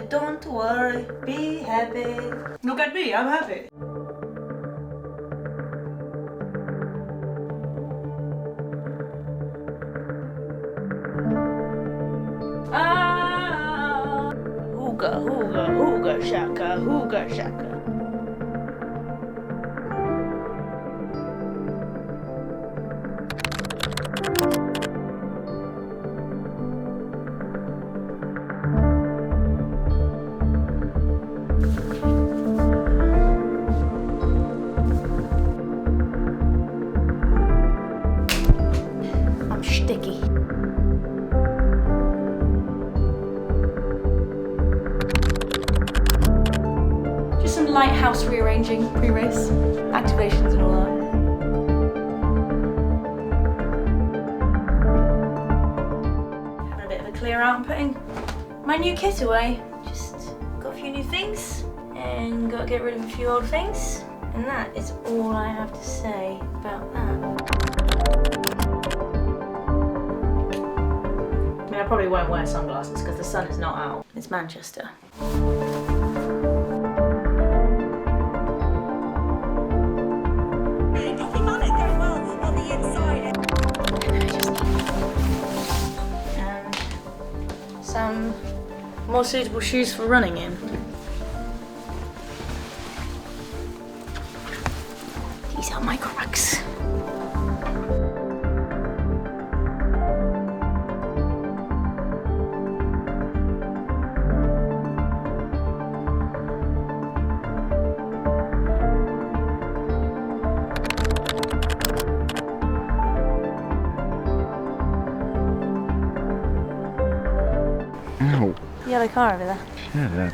Don't worry, be happy. Look at me, I'm happy. Ah, hooga, hooga, hooga, shaka, hooga, shaka. Sticky. Just some light house rearranging pre-race, activations and all that. Having a bit of a clear out and putting my new kit away. Just got a few new things and got to get rid of a few old things. And that is all I have to say about that. I probably won't wear sunglasses because the sun is not out. It's Manchester. And some more suitable shoes for running in. These are my Crocs. Ow. Yellow car over there. Yeah.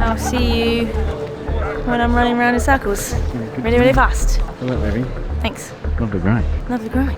I'll see you when I'm running around in circles. Really, really fast. Good luck, baby. Thanks. Lovely grind. Lovely grind.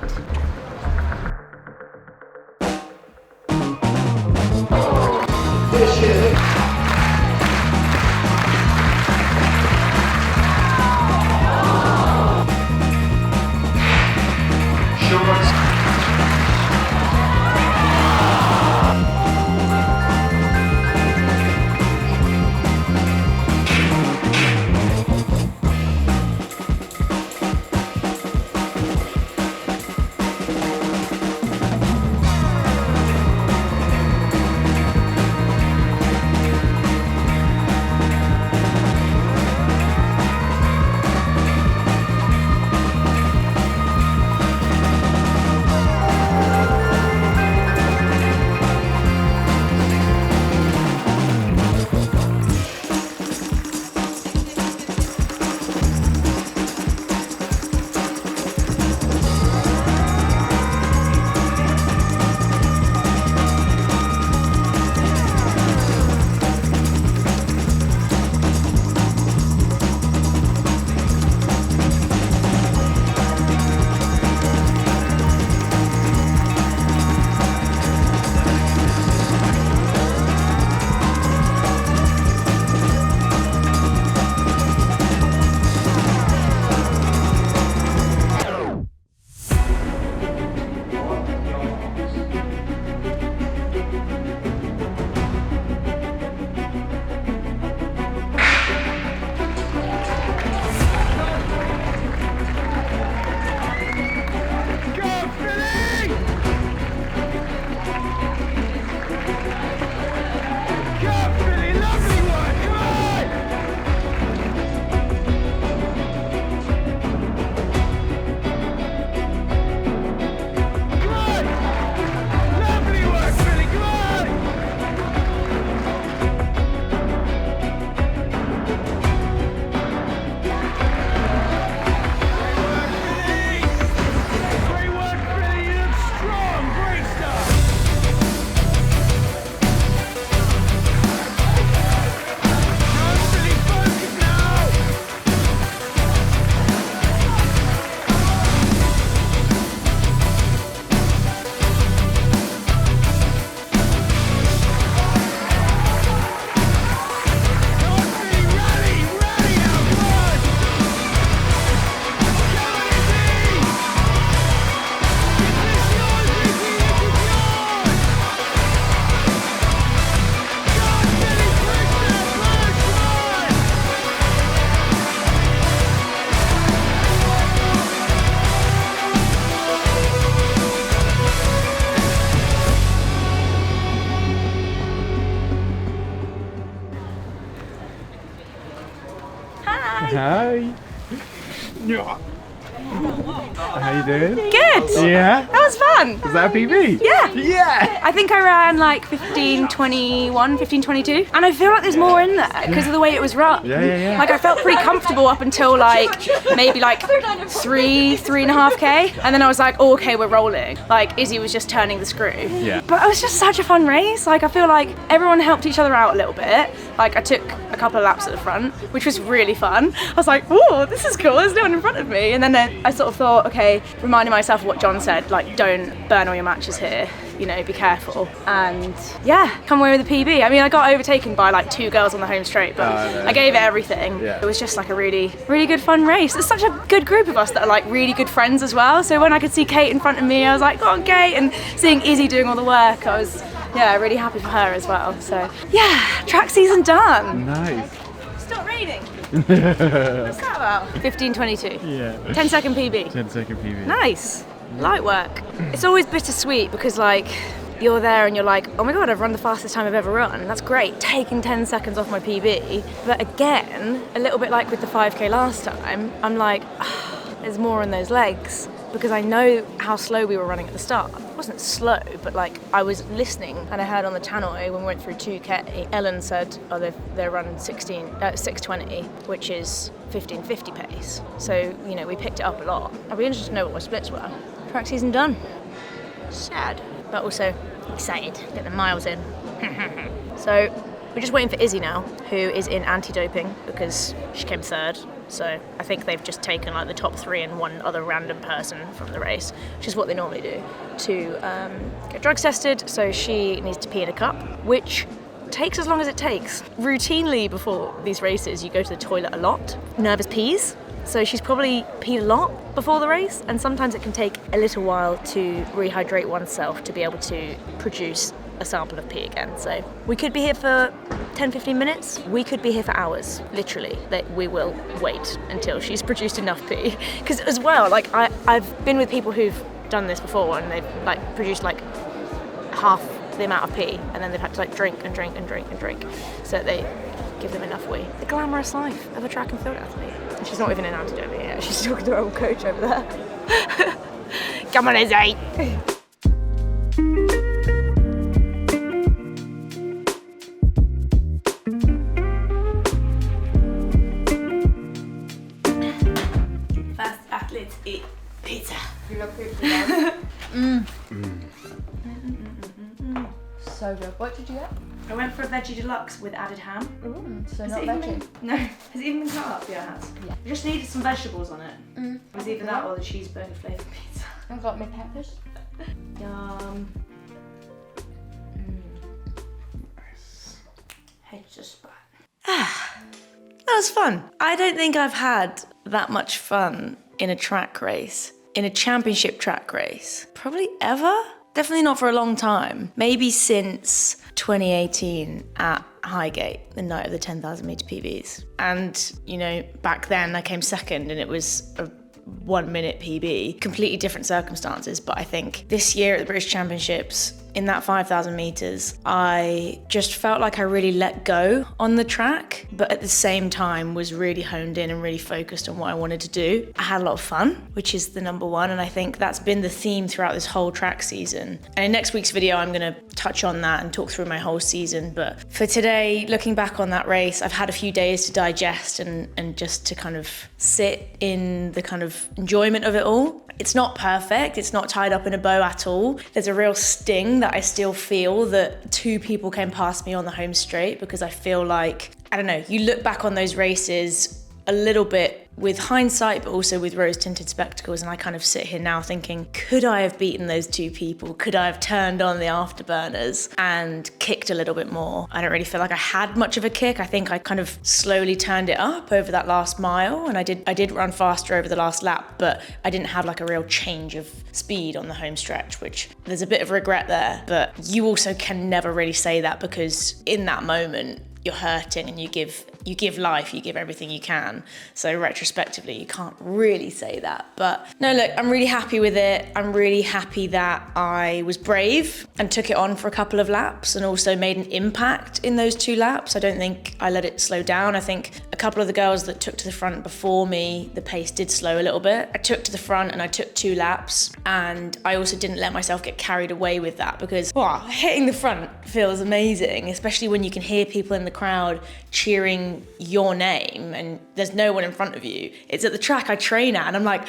How you doing? Good! Yeah? That was fun! Was that a PB? Yeah! Yeah! I think I ran like 15:21, 15:22, and I feel like there's more in there because of the way it was run. Yeah. Like I felt pretty comfortable up until like maybe like 3.5k, and then I was like, oh, okay, we're rolling. Like Izzy was just turning the screw. Yeah. But it was just such a fun race. Like I feel like everyone helped each other out a little bit. Like I took a couple of laps at the front, which was really fun. I was like, oh, this is cool. There's no one in front of me. And then I sort of thought, okay, reminding myself of what John said, like don't burn all your matches here. You know, be careful. And yeah, come away with a PB. I mean, I got overtaken by like 2 girls on the home straight, but I gave it everything. Yeah. It was just like a really, really good fun race. It's such a good group of us that are like really good friends as well. So when I could see Kate in front of me, I was like, go on, Kate. And seeing Izzy doing all the work, I was, yeah, really happy for her as well. So yeah, track season done. Nice. Stop raining. What's that about? 15:22. Yeah. 10-second PB. 10-second PB. Nice. Light work. It's always bittersweet because like you're there and you're like, oh my god, I've run the fastest time I've ever run. That's great, taking 10 seconds off my PB. But again, a little bit like with the 5k last time, I'm like, there's more in those legs because I know how slow we were running at the start. It wasn't slow, but like I was listening and I heard on the channel when we went through 2k, Ellen said, oh, they're running 6:20, which is 15:50 pace. So, you know, we picked it up a lot. I'd be interested to know what my splits were. Track season done. Sad, but also excited to get the miles in. So we're just waiting for Izzy now, who is in anti-doping because she came third. So I think they've just taken like the top 3 and one other random person from the race, which is what they normally do, to get drugs tested. So she needs to pee in a cup, which takes as long as it takes. Routinely before these races, you go to the toilet a lot. Nervous pees. So she's probably peed a lot before the race, and sometimes it can take a little while to rehydrate oneself to be able to produce a sample of pee again. So we could be here for 10-15 minutes. We could be here for hours, literally. We will wait until she's produced enough pee. Because as well, like I've been with people who've done this before and they've like produced like half the amount of pee, and then they've had to like drink so that they give them enough wee. The glamorous life of a track and field athlete. And she's not even in anti-doping yet. She's talking to her old coach over there. Come on, Izzy. Fast athletes eat pizza. You love pizza. So good. What did you get? I went for a veggie deluxe with added ham. So Has not it even veggie. been, no, has it even been cut up? Yeah, it has. Yeah. I just needed some vegetables on it. It was either that or the cheeseburger flavoured pizza. I've got my peppers. Yum. Nice. Head just spot. That was fun. I don't think I've had that much fun in a track race, in a championship track race, probably ever. Definitely not for a long time. Maybe since 2018 at Highgate, the night of the 10,000 metre PBs. And, you know, back then I came second and it was a 1 minute PB. Completely different circumstances, but I think this year at the British Championships, in that 5,000 metres, I just felt like I really let go on the track, but at the same time was really honed in and really focused on what I wanted to do. I had a lot of fun, which is the number one, and I think that's been the theme throughout this whole track season. And in next week's video, I'm gonna touch on that and talk through my whole season. But for today, looking back on that race, I've had a few days to digest and just to kind of sit in the kind of enjoyment of it all. It's not perfect, it's not tied up in a bow at all. There's a real sting that I still feel that 2 people came past me on the home straight, because I feel like, I don't know, you look back on those races a little bit with hindsight, but also with rose-tinted spectacles, and I kind of sit here now thinking, could I have beaten those 2 people? Could I have turned on the afterburners and kicked a little bit more? I don't really feel like I had much of a kick. I think I kind of slowly turned it up over that last mile, and I did run faster over the last lap, but I didn't have like a real change of speed on the home stretch, which there's a bit of regret there. But you also can never really say that, because in that moment, you're hurting and you give you give life, you give everything you can. So retrospectively, you can't really say that. But no, look, I'm really happy with it. I'm really happy that I was brave and took it on for a couple of laps and also made an impact in those 2 laps. I don't think I let it slow down. I think a couple of the girls that took to the front before me, the pace did slow a little bit. I took to the front and I took 2 laps, and I also didn't let myself get carried away with that because hitting the front feels amazing, especially when you can hear people in the crowd cheering your name and there's no one in front of you. It's at the track I train at and I'm like,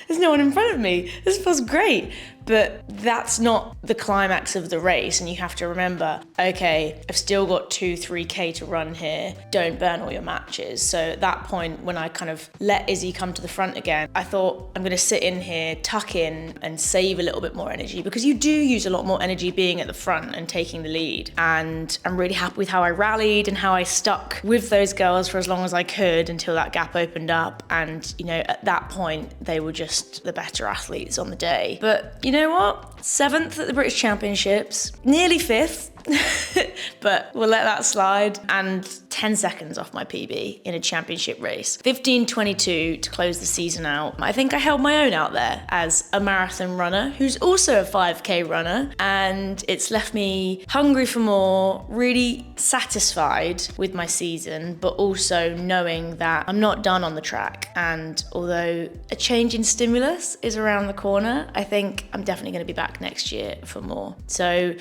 there's no one in front of me. This feels great. But that's not the climax of the race, and you have to remember, okay, I've still got 2-3K to run here. Don't burn all your matches. So at that point, when I kind of let Izzy come to the front again, I thought I'm going to sit in here, tuck in, and save a little bit more energy, because you do use a lot more energy being at the front and taking the lead. And I'm really happy with how I rallied and how I stuck with those girls for as long as I could until that gap opened up. And, you know, at that point, they were just the better athletes on the day. But you know what? 7th at the British Championships, nearly 5th, but we'll let that slide. And 10 seconds off my PB in a championship race. 15:22 to close the season out. I think I held my own out there as a marathon runner who's also a 5K runner, and it's left me hungry for more, really satisfied with my season, but also knowing that I'm not done on the track. And although a change in stimulus is around the corner, I think I'm definitely going to be back next year for more. So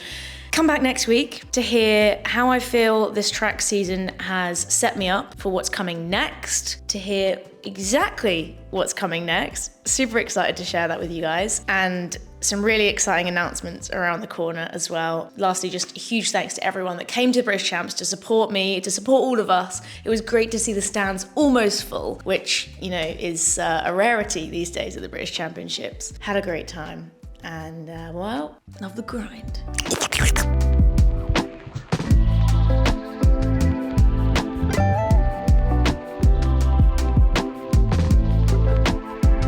come back next week to hear how I feel this track season has set me up for what's coming next, to hear exactly what's coming next. Super excited to share that with you guys, and some really exciting announcements around the corner as well. Lastly, just a huge thanks to everyone that came to the British Champs to support me, to support all of us. It was great to see the stands almost full, which, you know, is a rarity these days at the British Championships. Had a great time, and well, love the grind.